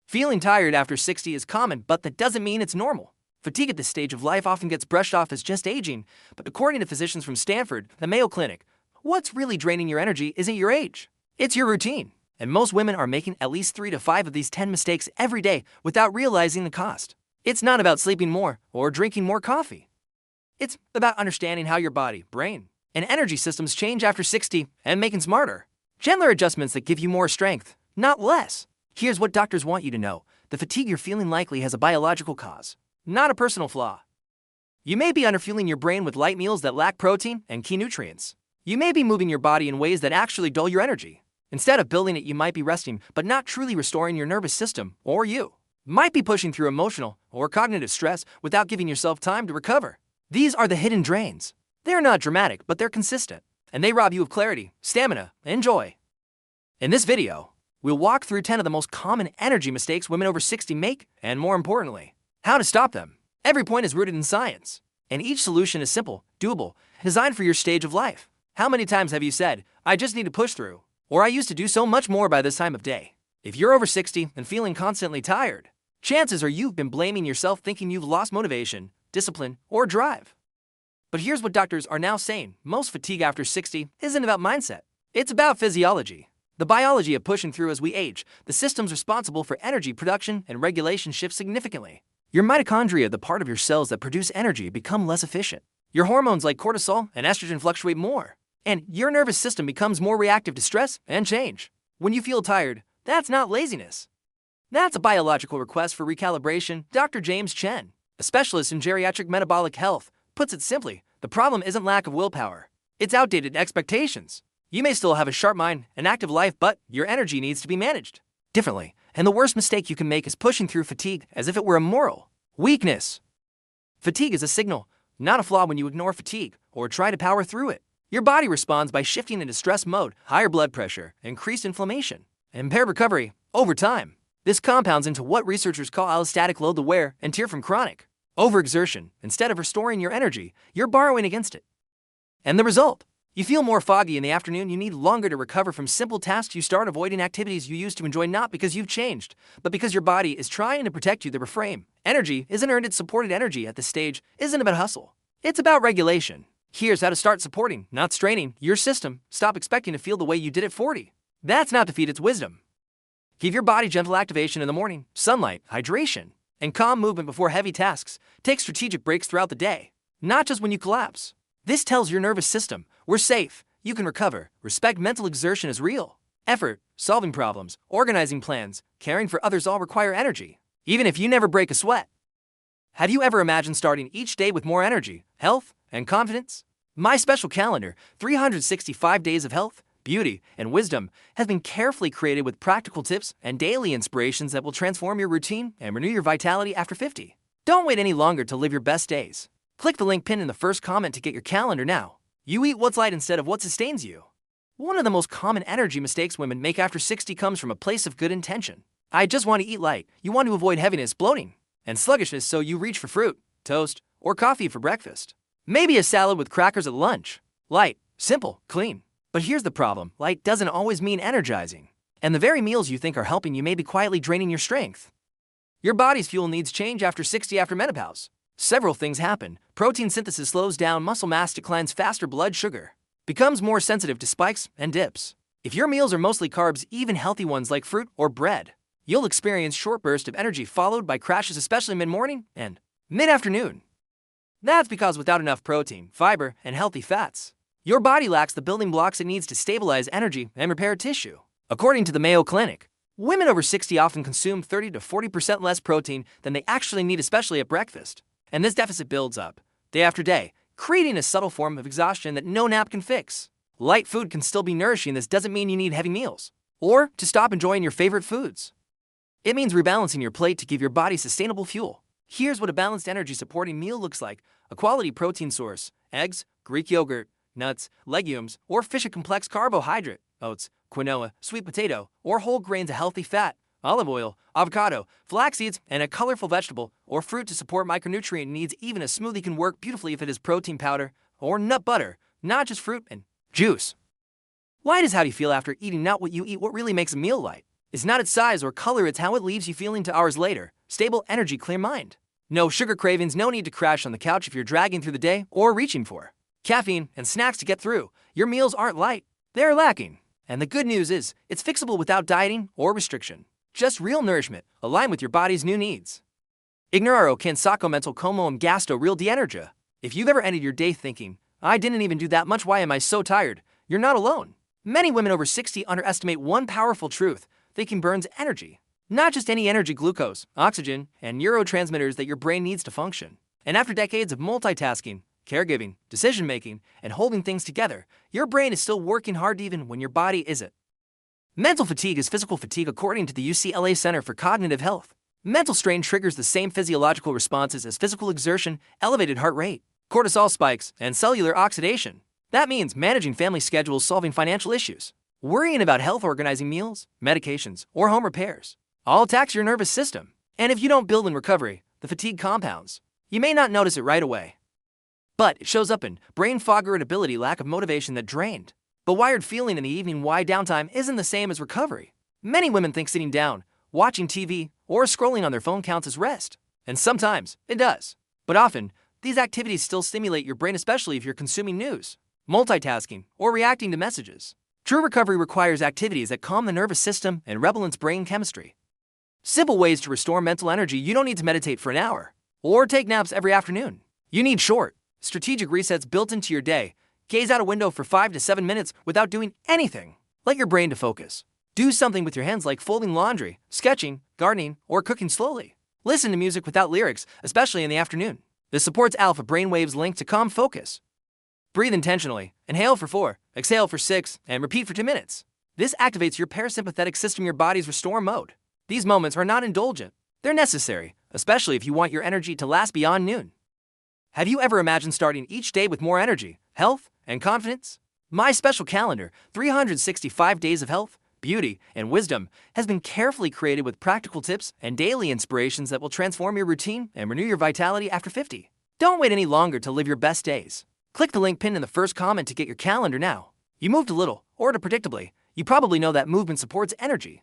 Feeling tired after 60 is common, but that doesn't mean it's normal. Fatigue at this stage of life often gets brushed off as just aging, but according to physicians from Stanford, the Mayo Clinic, what's really draining your energy isn't your age, it's your routine. And most women are making at least 3 to 5 of these 10 mistakes every day without realizing the cost. It's not about sleeping more or drinking more coffee. It's about understanding how your body, brain, and energy systems change after 60 and making smarter, gentler adjustments that give you more strength, not less. Here's what doctors want you to know. The fatigue you're feeling likely has a biological cause, not a personal flaw. You may be underfueling your brain with light meals that lack protein and key nutrients. You may be moving your body in ways that actually dull your energy. Instead of building it, you might be resting, but not truly restoring your nervous system, or you might be pushing through emotional or cognitive stress without giving yourself time to recover. These are the hidden drains. They're not dramatic, but they're consistent, and they rob you of clarity, stamina, and joy. In this video, we'll walk through 10 of the most common energy mistakes women over 60 make, and more importantly, how to stop them. Every point is rooted in science, and each solution is simple, doable, designed for your stage of life. How many times have you said, "I just need to push through," or "I used to do so much more by this time of day"? If you're over 60 and feeling constantly tired, chances are you've been blaming yourself, thinking you've lost motivation, discipline, or drive. But here's what doctors are now saying. Most fatigue after 60 isn't about mindset. It's about physiology. The biology of pushing through as we age. The systems responsible for energy production and regulation shift significantly. Your mitochondria, the part of your cells that produce energy, become less efficient. Your hormones like cortisol and estrogen fluctuate more. And your nervous system becomes more reactive to stress and change. When you feel tired, that's not laziness. That's a biological request for recalibration. Dr. James Chen, a specialist in geriatric metabolic health, puts it simply, the problem isn't lack of willpower. It's outdated expectations. You may still have a sharp mind, an active life, but your energy needs to be managed differently. And the worst mistake you can make is pushing through fatigue as if it were a moral weakness. Fatigue is a signal, not a flaw. When you ignore fatigue or try to power through it, your body responds by shifting into stress mode, higher blood pressure, increased inflammation, and impaired recovery over time. This compounds into what researchers call allostatic load, the wear and tear from chronic overexertion. Instead of restoring your energy, you're borrowing against it. And the result? You feel more foggy in the afternoon. You need longer to recover from simple tasks. You start avoiding activities you used to enjoy, not because you've changed, but because your body is trying to protect you. The reframe: energy isn't earned, it's supported. Energy at this stage isn't about hustle. It's about regulation. Here's how to start supporting, not straining, your system. Stop expecting to feel the way you did at 40. That's not defeat, it's wisdom. Give your body gentle activation in the morning, sunlight, hydration, and calm movement before heavy tasks. Take strategic breaks throughout the day, not just when you collapse. This tells your nervous system, we're safe, you can recover. Respect mental exertion is real. Effort, solving problems, organizing plans, caring for others all require energy, even if you never break a sweat. Have you ever imagined starting each day with more energy, health, and confidence? My special calendar, 365 days of health, beauty, and wisdom, has been carefully created with practical tips and daily inspirations that will transform your routine and renew your vitality after 50. Don't wait any longer to live your best days. Click the link pinned in the first comment to get your calendar now. You eat what's light instead of what sustains you. One of the most common energy mistakes women make after 60 comes from a place of good intention. I just want to eat light. You want to avoid heaviness, bloating, and sluggishness, so you reach for fruit, toast, or coffee for breakfast. Maybe a salad with crackers at lunch. Light, simple, clean. But here's the problem. Light doesn't always mean energizing. And the very meals you think are helping you may be quietly draining your strength. Your body's fuel needs change after 60. After menopause, several things happen. Protein synthesis slows down, muscle mass declines faster, blood sugar becomes more sensitive to spikes and dips. If your meals are mostly carbs, even healthy ones like fruit or bread, you'll experience short bursts of energy followed by crashes, especially mid-morning and mid-afternoon. That's because without enough protein, fiber, and healthy fats, your body lacks the building blocks it needs to stabilize energy and repair tissue. According to the Mayo Clinic, women over 60 often consume 30 to 40% less protein than they actually need, especially at breakfast. And this deficit builds up, day after day, creating a subtle form of exhaustion that no nap can fix. Light food can still be nourishing. This doesn't mean you need heavy meals or to stop enjoying your favorite foods. It means rebalancing your plate to give your body sustainable fuel. Here's what a balanced energy-supporting meal looks like. A quality protein source: eggs, Greek yogurt, nuts, legumes, or fish. A complex carbohydrate: oats, quinoa, sweet potato, or whole grains. A healthy fat: olive oil, avocado, flax seeds, and a colorful vegetable or fruit to support micronutrient needs. Even a smoothie can work beautifully if it is protein powder or nut butter, not just fruit and juice. Light is how you feel after eating, not what you eat. What really makes a meal light It's not its size or color, it's how it leaves you feeling 2 hours later. Stable energy, clear mind. No sugar cravings, no need to crash on the couch if you're dragging through the day or reaching for caffeine and snacks to get through. Your meals aren't light, they're lacking. And the good news is, it's fixable without dieting or restriction. Just real nourishment, aligned with your body's new needs. Ignoro cansado mental como gasto real de energia. If you've ever ended your day thinking, I didn't even do that much, why am I so tired? You're not alone. Many women over 60 underestimate one powerful truth: thinking burns energy. Not just any energy, glucose, oxygen, and neurotransmitters that your brain needs to function. And after decades of multitasking, caregiving, decision-making, and holding things together, your brain is still working hard even when your body isn't. Mental fatigue is physical fatigue according to the UCLA Center for Cognitive Health. Mental strain triggers the same physiological responses as physical exertion: elevated heart rate, cortisol spikes, and cellular oxidation. That means managing family schedules, solving financial issues, worrying about health, organizing meals, medications, or home repairs. All tax your nervous system. And if you don't build in recovery, the fatigue compounds. You may not notice it right away, but it shows up in brain fog, irritability, lack of motivation that drained. But wired feeling in the evening. Why downtime isn't the same as recovery. Many women think sitting down, watching TV, or scrolling on their phone counts as rest. And sometimes it does. But often, these activities still stimulate your brain, especially if you're consuming news, multitasking, or reacting to messages. True recovery requires activities that calm the nervous system and rebalance brain chemistry. Simple ways to restore mental energy: you don't need to meditate for an hour or take naps every afternoon. You need short, strategic resets built into your day. Gaze out a window for 5 to 7 minutes without doing anything. Let your brain to focus. Do something with your hands like folding laundry, sketching, gardening, or cooking slowly. Listen to music without lyrics, especially in the afternoon. This supports alpha brainwaves linked to calm focus. Breathe intentionally. Inhale for 4, exhale for 6, and repeat for 2 minutes. This activates your parasympathetic system, your body's restore mode. These moments are not indulgent. They're necessary, especially if you want your energy to last beyond noon. Have you ever imagined starting each day with more energy, health, and confidence? My special calendar, 365 Days of Health, Beauty, and Wisdom, has been carefully created with practical tips and daily inspirations that will transform your routine and renew your vitality after 50. Don't wait any longer to live your best days. Click the link pinned in the first comment to get your calendar now. You moved a little, or predictably, you probably know that movement supports energy.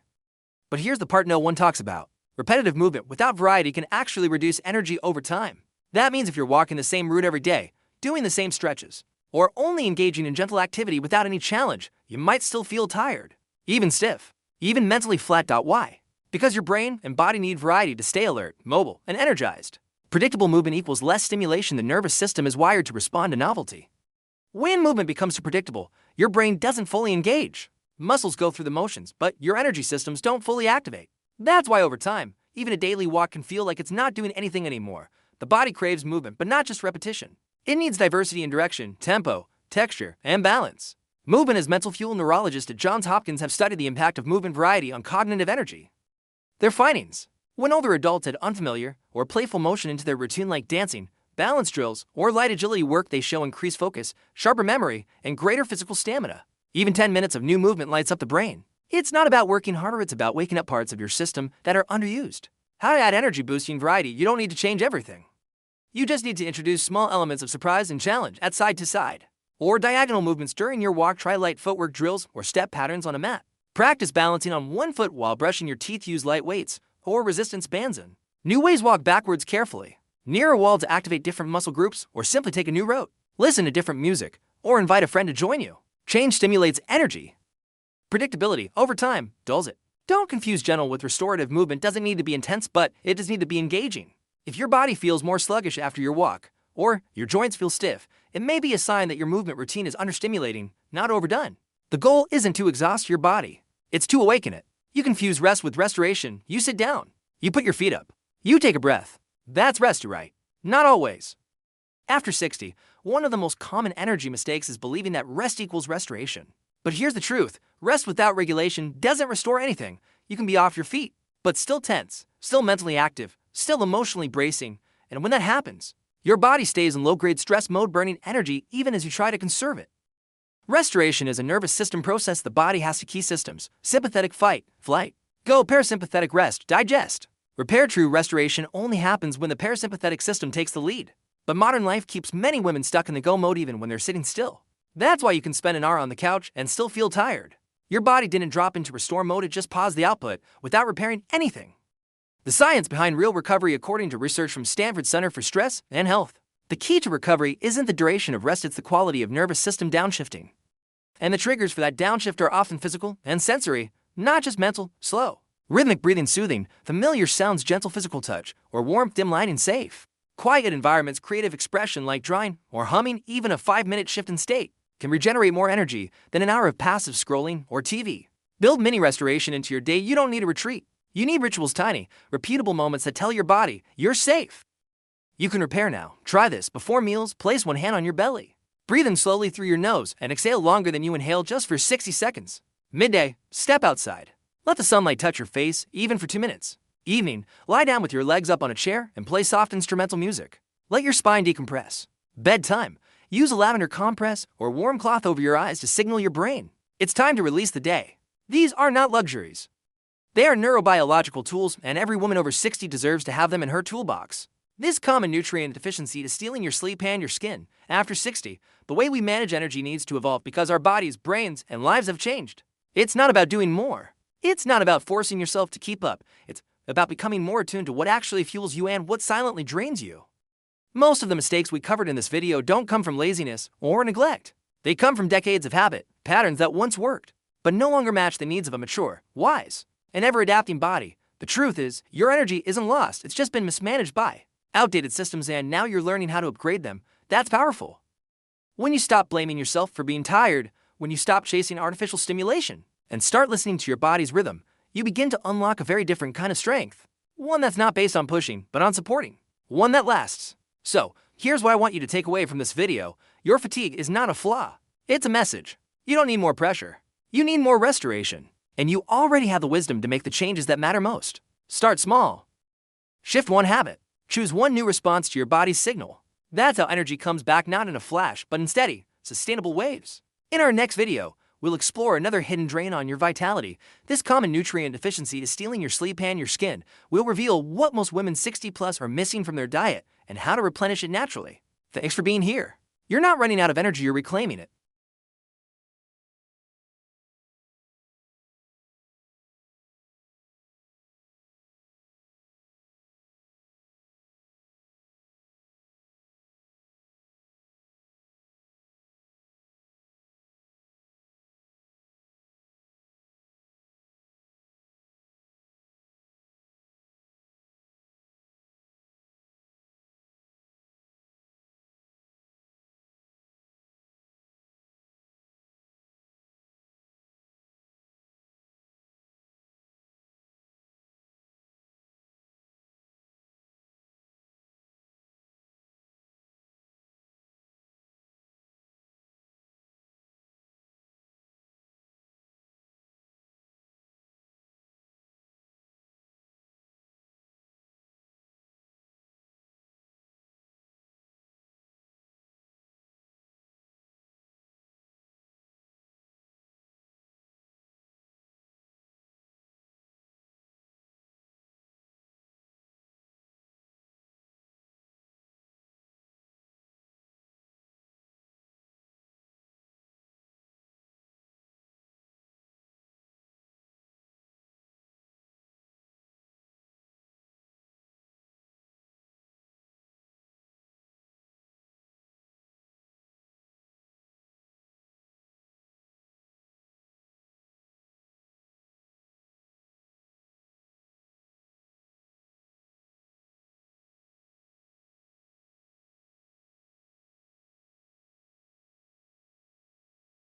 But here's the part no one talks about. Repetitive movement without variety can actually reduce energy over time. That means if you're walking the same route every day, doing the same stretches, or only engaging in gentle activity without any challenge, you might still feel tired, even stiff, even mentally flat. Why? Because your brain and body need variety to stay alert, mobile, and energized. Predictable movement equals less stimulation. The nervous system is wired to respond to novelty. When movement becomes too predictable, your brain doesn't fully engage. Muscles go through the motions, but your energy systems don't fully activate. That's why over time, even a daily walk can feel like it's not doing anything anymore. The body craves movement, but not just repetition. It needs diversity in direction, tempo, texture, and balance. Movement is mental fuel. Neurologists at Johns Hopkins have studied the impact of movement variety on cognitive energy. Their findings: when older adults add unfamiliar or playful motion into their routine like dancing, balance drills, or light agility work, they show increased focus, sharper memory, and greater physical stamina. Even 10 minutes of new movement lights up the brain. It's not about working harder, it's about waking up parts of your system that are underused. How to add energy boosting variety: you don't need to change everything. You just need to introduce small elements of surprise and challenge at side to side, or diagonal movements during your walk. Try light footwork drills or step patterns on a mat. Practice balancing on one foot while brushing your teeth. Use light weights or resistance bands. In new ways: walk backwards carefully, near a wall to activate different muscle groups, or simply take a new route. Listen to different music, or invite a friend to join you. Change stimulates energy. Predictability over time dulls it. Don't confuse gentle with restorative. Movement doesn't need to be intense, but it does need to be engaging. If your body feels more sluggish after your walk, or your joints feel stiff, it may be a sign that your movement routine is understimulating, not overdone. The goal isn't to exhaust your body, it's to awaken it. You confuse rest with restoration. You sit down, you put your feet up, you take a breath. That's rest, right? Not always. After 60, one of the most common energy mistakes is believing that rest equals restoration. But here's the truth: rest without regulation doesn't restore anything. You can be off your feet, but still tense, still mentally active, still emotionally bracing. And when that happens, your body stays in low-grade stress mode, burning energy even as you try to conserve it. Restoration is a nervous system process. The body has two key systems: sympathetic fight, flight, go; parasympathetic rest, digest, repair. True restoration only happens when the parasympathetic system takes the lead. But modern life keeps many women stuck in the go mode even when they're sitting still. That's why you can spend an hour on the couch and still feel tired. Your body didn't drop into restore mode, it just paused the output without repairing anything. The science behind real recovery, according to research from Stanford Center for Stress and Health. The key to recovery isn't the duration of rest, it's the quality of nervous system downshifting. And the triggers for that downshift are often physical and sensory, not just mental. Slow, rhythmic breathing, soothing, familiar sounds, gentle physical touch, or warmth, dim lighting, safe. Quiet environments, creative expression like drawing or humming, even a 5-minute shift in state can regenerate more energy than an hour of passive scrolling or TV. Build mini restoration into your day. You don't need a retreat. You need rituals, tiny, repeatable moments that tell your body you're safe. You can repair now. Try this. Before meals, place one hand on your belly. Breathe in slowly through your nose and exhale longer than you inhale, just for 60 seconds. Midday, step outside. Let the sunlight touch your face, even for 2 minutes. Evening, lie down with your legs up on a chair and play soft instrumental music. Let your spine decompress. Bedtime, use a lavender compress or warm cloth over your eyes to signal your brain it's time to release the day. These are not luxuries. They are neurobiological tools, and every woman over 60 deserves to have them in her toolbox. This common nutrient deficiency is stealing your sleep and your skin. After 60, the way we manage energy needs to evolve because our bodies, brains, and lives have changed. It's not about doing more. It's not about forcing yourself to keep up. It's about becoming more attuned to what actually fuels you and what silently drains you. Most of the mistakes we covered in this video don't come from laziness or neglect. They come from decades of habit, patterns that once worked, but no longer match the needs of a mature, wise, and ever-adapting body. The truth is, your energy isn't lost, it's just been mismanaged by outdated systems, and now you're learning how to upgrade them. That's powerful. When you stop blaming yourself for being tired, when you stop chasing artificial stimulation, and start listening to your body's rhythm, you begin to unlock a very different kind of strength. One that's not based on pushing, but on supporting. One that lasts. So, here's what I want you to take away from this video. Your fatigue is not a flaw. It's a message. You don't need more pressure. You need more restoration. And you already have the wisdom to make the changes that matter most. Start small. Shift one habit. Choose one new response to your body's signal. That's how energy comes back, not in a flash, but in steady, sustainable waves. In our next video, we'll explore another hidden drain on your vitality. This common nutrient deficiency is stealing your sleep and your skin. We'll reveal what most women 60 plus are missing from their diet and how to replenish it naturally. Thanks for being here. You're not running out of energy, you're reclaiming it.